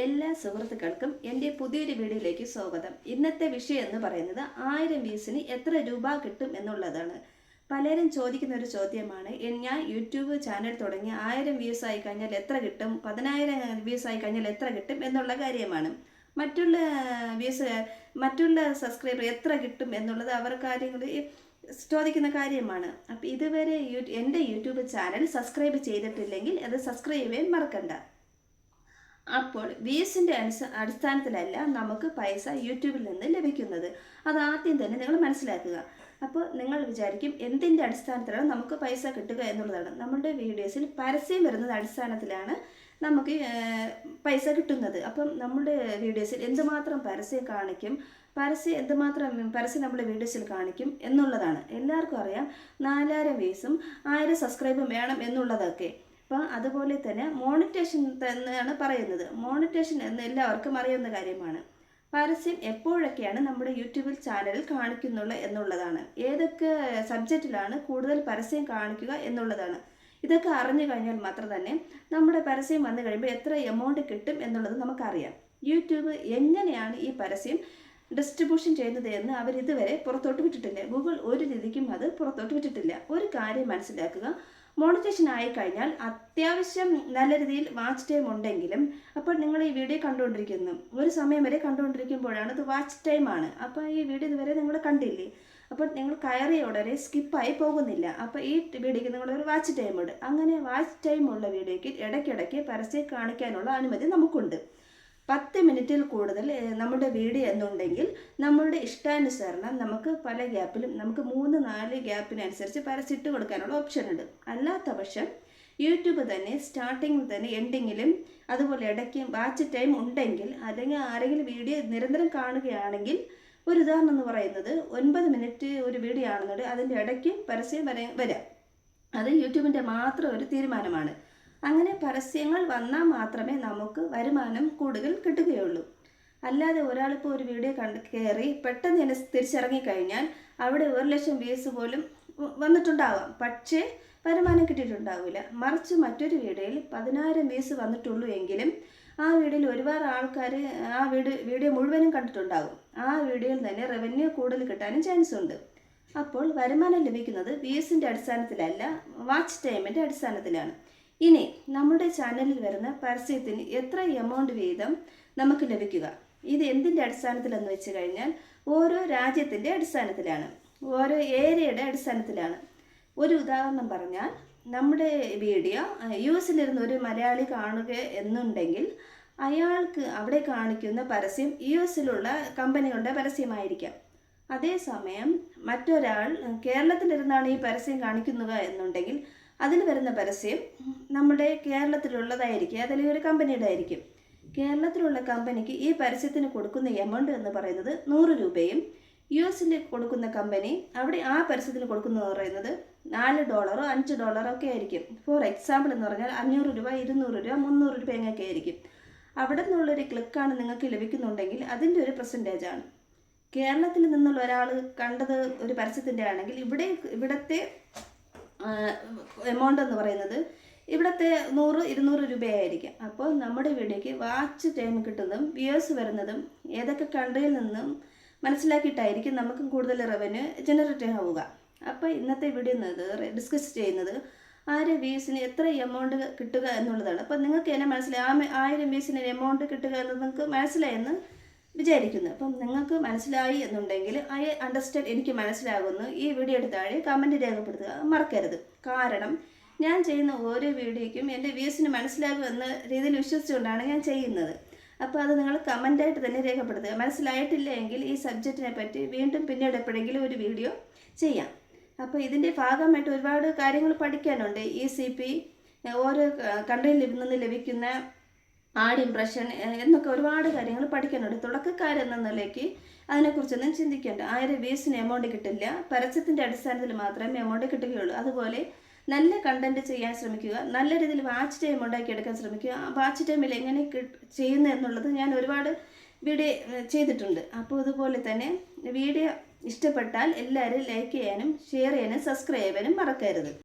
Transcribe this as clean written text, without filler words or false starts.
എല്ലാ സുഹൃത്തുക്കൾക്കും എൻ്റെ പുതിയൊരു വീഡിയോയിലേക്ക് സ്വാഗതം. ഇന്നത്തെ വിഷയം എന്ന് പറയുന്നത് 1000 വ്യൂസിന് എത്ര രൂപ കിട്ടും എന്നുള്ളതാണ്. പലരും ചോദിക്കുന്ന ഒരു ചോദ്യമാണ്. ഞാൻ യൂട്യൂബ് ചാനൽ തുടങ്ങി 1000 വ്യൂസ് ആയി കഴിഞ്ഞാൽ എത്ര കിട്ടും, 10,000 വ്യൂസ് ആയി കഴിഞ്ഞാൽ എത്ര കിട്ടും എന്നുള്ള കാര്യമാണ്. മറ്റുള്ള സബ്സ്ക്രൈബർ എത്ര കിട്ടും എന്നുള്ളത് അവർ കാര്യങ്ങൾ ചോദിക്കുന്ന കാര്യമാണ്. അപ്പോൾ ഇതുവരെ എൻ്റെ യൂട്യൂബ് ചാനൽ സബ്സ്ക്രൈബ് ചെയ്തിട്ടില്ലെങ്കിൽ അത് സബ്സ്ക്രൈബ് ചെയ്യാൻ മറക്കണ്ട. അപ്പോൾ വ്യൂസിൻ്റെ അടിസ്ഥാനത്തിലല്ല നമുക്ക് പൈസ യൂട്യൂബിൽ നിന്ന് ലഭിക്കുന്നത്. അത് ആദ്യം തന്നെ നിങ്ങൾ മനസ്സിലാക്കുക. അപ്പോൾ നിങ്ങൾ വിചാരിക്കും എന്തിൻ്റെ അടിസ്ഥാനത്തിലാണ് നമുക്ക് പൈസ കിട്ടുക എന്നുള്ളതാണ്. നമ്മുടെ വീഡിയോസിൽ പരസ്യം വരുന്നത് അടിസ്ഥാനത്തിലാണ് നമുക്ക് പൈസ കിട്ടുന്നത്. അപ്പം നമ്മുടെ വീഡിയോസിൽ എന്തുമാത്രം പരസ്യം കാണിക്കും, എന്തുമാത്രം പരസ്യം നമ്മുടെ വീഡിയോസിൽ കാണിക്കും എന്നുള്ളതാണ്. എല്ലാവർക്കും അറിയാം 4000 വ്യൂസും 1000 സബ്സ്ക്രൈബും വേണം എന്നുള്ളതൊക്കെ. അപ്പോൾ അതുപോലെ തന്നെ മോണിറ്റേഷൻ തന്നെയാണ് പറയുന്നത്. മോണിറ്റേഷൻ എന്ന് എല്ലാവർക്കും അറിയുന്ന കാര്യമാണ്. പരസ്യം എപ്പോഴൊക്കെയാണ് നമ്മുടെ യൂട്യൂബിൽ ചാനലിൽ കാണിക്കുന്നുള്ളൂ എന്നുള്ളതാണ്. ഏതൊക്കെ സബ്ജക്റ്റിലാണ് കൂടുതൽ പരസ്യം കാണിക്കുക എന്നുള്ളതാണ്. ഇതൊക്കെ അറിഞ്ഞു കഴിഞ്ഞാൽ മാത്രം തന്നെ നമ്മുടെ പരസ്യം വന്നു കഴിയുമ്പോൾ എത്ര എമൗണ്ട് കിട്ടും എന്നുള്ളത് നമുക്കറിയാം. യൂട്യൂബ് എങ്ങനെയാണ് ഈ പരസ്യം ഡിസ്ട്രിബ്യൂഷൻ ചെയ്യുന്നത് എന്ന് അവരിതുവരെ പുറത്തോട്ട് വിട്ടിട്ടില്ല. ഗൂഗിൾ ഒരു രീതിക്കും അത് പുറത്തോട്ട് വിട്ടിട്ടില്ല. ഒരു കാര്യം മനസ്സിലാക്കുക, മോണിറ്റേഷൻ ആയിക്കഴിഞ്ഞാൽ അത്യാവശ്യം നല്ല രീതിയിൽ വാച്ച് ടൈം ഉണ്ടെങ്കിലും, അപ്പോൾ നിങ്ങൾ ഈ വീഡിയോ കണ്ടുകൊണ്ടിരിക്കുന്നു, ഒരു സമയം വരെ കണ്ടുകൊണ്ടിരിക്കുമ്പോഴാണ് ഇത് വാച്ച് ടൈമാണ്. അപ്പോൾ ഈ വീഡിയോ ഇതുവരെ നിങ്ങൾ കണ്ടില്ലേ, അപ്പോൾ നിങ്ങൾ കയറിയ ഉടനെ സ്കിപ്പായി പോകുന്നില്ല. അപ്പോൾ ഈ വീഡിയോയ്ക്ക് നിങ്ങളൊരു വാച്ച് ടൈം ഉണ്ട്. അങ്ങനെ വാച്ച് ടൈം ഉള്ള വീഡിയോയ്ക്ക് ഇടയ്ക്കിടയ്ക്ക് പരസ്യം കാണിക്കാനുള്ള അനുമതി നമുക്കുണ്ട്. 10 മിനിറ്റിൽ കൂടുതൽ നമ്മുടെ വീഡിയോ എന്നുണ്ടെങ്കിൽ നമ്മളുടെ ഇഷ്ടാനുസരണം നമുക്ക് പല ഗ്യാപ്പിലും നമുക്ക് 3-4 ഗ്യാപ്പിനനുസരിച്ച് പരസ്യം ഇട്ട് കൊടുക്കാനുള്ള ഓപ്ഷൻ ഉണ്ട്. അല്ലാത്ത പക്ഷം യൂട്യൂബ് തന്നെ സ്റ്റാർട്ടിങ്ങിൽ തന്നെ എൻഡിങ്ങിലും അതുപോലെ ഇടയ്ക്ക് വാച്ച് ടൈം ഉണ്ടെങ്കിൽ, അല്ലെങ്കിൽ ആരെങ്കിലും വീഡിയോ നിരന്തരം കാണുകയാണെങ്കിൽ, ഒരു ഉദാഹരണം എന്ന് പറയുന്നത് 9 മിനിറ്റ് ഒരു വീഡിയോ ആണെന്നുണ്ട്, അതിൻ്റെ ഇടയ്ക്ക് പരസ്യം വരാം. അത് യൂട്യൂബിൻ്റെ മാത്രം ഒരു തീരുമാനമാണ്. അങ്ങനെ പരസ്യങ്ങൾ വന്നാൽ മാത്രമേ നമുക്ക് വരുമാനം കൂടുതൽ കിട്ടുകയുള്ളൂ. അല്ലാതെ ഒരാളിപ്പോൾ ഒരു വീഡിയോ കയറി പെട്ടെന്ന് തന്നെ തിരിച്ചിറങ്ങിക്കഴിഞ്ഞാൽ അവിടെ 1,00,000 വ്യൂസ് പോലും വന്നിട്ടുണ്ടാവാം, പക്ഷേ വരുമാനം കിട്ടിയിട്ടുണ്ടാവില്ല. മറിച്ച് മറ്റൊരു വീഡിയോയിൽ 10,000 വ്യൂസ് വന്നിട്ടുള്ളൂ എങ്കിലും ആ വീഡിയോയിൽ ഒരുപാട് ആൾക്കാർ ആ വീഡിയോ മുഴുവനും കണ്ടിട്ടുണ്ടാകും. ആ വീഡിയോയിൽ തന്നെ റവന്യൂ കൂടുതൽ കിട്ടാനും ചാൻസ് ഉണ്ട്. അപ്പോൾ വരുമാനം ലഭിക്കുന്നത് വ്യൂസിൻ്റെ അടിസ്ഥാനത്തിലല്ല, വാച്ച് ടൈമിൻ്റെ അടിസ്ഥാനത്തിലാണ്. ഇനി നമ്മുടെ ചാനലിൽ വരുന്ന പരസ്യത്തിന് എത്ര എമൗണ്ട് വീതം നമുക്ക് ലഭിക്കുക, ഇത് എന്തിൻ്റെ അടിസ്ഥാനത്തിലെന്ന് വെച്ച് കഴിഞ്ഞാൽ ഓരോ രാജ്യത്തിൻ്റെ അടിസ്ഥാനത്തിലാണ്, ഓരോ ഏരിയയുടെ അടിസ്ഥാനത്തിലാണ്. ഒരു ഉദാഹരണം പറഞ്ഞാൽ, നമ്മുടെ വീഡിയോ US-ലിരുന്ന് ഒരു മലയാളി കാണുക എന്നുണ്ടെങ്കിൽ അയാൾക്ക് അവിടെ കാണിക്കുന്ന പരസ്യം US-ലുള്ള കമ്പനികളുടെ പരസ്യമായിരിക്കാം. അതേസമയം മറ്റൊരാൾ കേരളത്തിലിരുന്നാണ് ഈ പരസ്യം കാണിക്കുക എന്നുണ്ടെങ്കിൽ അതിൽ വരുന്ന പരസ്യം നമ്മുടെ കേരളത്തിലുള്ളതായിരിക്കും, അതല്ലെങ്കിൽ ഒരു കമ്പനിയുടെ ആയിരിക്കും. കേരളത്തിലുള്ള കമ്പനിക്ക് ഈ പരസ്യത്തിന് കൊടുക്കുന്ന എമൗണ്ട് എന്ന് പറയുന്നത് 100 രൂപയും US-ൽ കൊടുക്കുന്ന കമ്പനി അവിടെ ആ പരസ്യത്തിന് കൊടുക്കുന്നത് പറയുന്നത് $4 $5 ഒക്കെ ആയിരിക്കും. ഫോർ എക്സാമ്പിൾ എന്ന് പറഞ്ഞാൽ 500 രൂപ 200 രൂപ 300 രൂപ എന്നൊക്കെ ആയിരിക്കും. അവിടെ നിന്നുള്ളൊരു ക്ലിക്കാണ് നിങ്ങൾക്ക് ലഭിക്കുന്നുണ്ടെങ്കിൽ അതിൻ്റെ ഒരു പെർസെൻറ്റേജാണ്. കേരളത്തിൽ നിന്നുള്ള ഒരാൾ കണ്ടത് ഒരു പരസ്യത്തിൻ്റെ ആണെങ്കിൽ ഇവിടുത്തെ എമൗണ്ട് എന്ന് പറയുന്നത് ഇവിടുത്തെ 100-200 രൂപയായിരിക്കും. അപ്പോൾ നമ്മുടെ വീഡിയോയ്ക്ക് വാച്ച് ടൈം കിട്ടുന്നതും വ്യൂസ് വരുന്നതും ഏതൊക്കെ കൺട്രിയിൽ നിന്നും മനസ്സിലാക്കിയിട്ടായിരിക്കും നമുക്ക് കൂടുതൽ റവന്യൂ ജനറേറ്റ് ആവുക. അപ്പോൾ ഇന്നത്തെ വീഡിയോ ഡിസ്കസ് ചെയ്യുന്നത് 1000 വ്യൂസിന് എത്ര എമൗണ്ട് കിട്ടുക എന്നുള്ളതാണ്. അപ്പോൾ നിങ്ങൾക്ക് എന്നെ മനസ്സിലായി 1000 വ്യൂസിന് എമൗണ്ട് കിട്ടുക എന്നത് നിങ്ങൾക്ക് മനസ്സിലായെന്ന് വിചാരിക്കുന്നു. അപ്പം നിങ്ങൾക്ക് മനസ്സിലായി എന്നുണ്ടെങ്കിൽ ഐ അണ്ടർസ്റ്റാൻഡ്, എനിക്ക് മനസ്സിലാകുന്നു, ഈ വീഡിയോയുടെ താഴെ കമൻറ്റ് രേഖപ്പെടുത്തുക മറക്കരുത്. കാരണം ഞാൻ ചെയ്യുന്ന ഓരോ വീഡിയോയ്ക്കും എൻ്റെ വ്യൂസിന് മനസ്സിലാകും എന്ന രീതിയിൽ വിശ്വസിച്ചുകൊണ്ടാണ് ഞാൻ ചെയ്യുന്നത്. അപ്പോൾ അത് നിങ്ങൾ കമൻറ്റായിട്ട് തന്നെ രേഖപ്പെടുത്തുക. മനസ്സിലായിട്ടില്ല എങ്കിൽ ഈ സബ്ജക്റ്റിനെ പറ്റി വീണ്ടും പിന്നീട് എപ്പോഴെങ്കിലും ഒരു വീഡിയോ ചെയ്യാം. അപ്പോൾ ഇതിൻ്റെ ഭാഗമായിട്ട് ഒരുപാട് കാര്യങ്ങൾ പഠിക്കാനുണ്ട്. ECP, ഓരോ കൺട്രിയിൽ നിന്ന് ലഭിക്കുന്ന ആഡ് ഇംപ്രഷൻ എന്നൊക്കെ ഒരുപാട് കാര്യങ്ങൾ പഠിക്കാനുണ്ട്. തുടക്കക്കാരെന്ന നിലയ്ക്ക് അതിനെക്കുറിച്ചൊന്നും ചിന്തിക്കേണ്ട. 1000 വ്യൂസിന് എമൗണ്ട് കിട്ടില്ല, പരസ്യത്തിൻ്റെ അടിസ്ഥാനത്തിൽ മാത്രമേ എമൗണ്ട് കിട്ടുകയുള്ളൂ. അതുപോലെ നല്ല കണ്ടൻറ്റ് ചെയ്യാൻ ശ്രമിക്കുക, നല്ല രീതിയിൽ വാച്ച് ടൈം ഉണ്ടാക്കിയെടുക്കാൻ ശ്രമിക്കുക. വാച്ച് ടൈമിൽ എങ്ങനെ ചെയ്യുന്നു എന്നുള്ളത് ഞാൻ ഒരുപാട് വീഡിയോ ചെയ്തിട്ടുണ്ട്. അപ്പോൾ ഇതുപോലെ തന്നെ വീഡിയോ ഇഷ്ടപ്പെട്ടാൽ എല്ലാവരും ലൈക്ക് ചെയ്യാനും ഷെയർ ചെയ്യാനും സബ്സ്ക്രൈബ് ചെയ്യാനും മറക്കരുത്.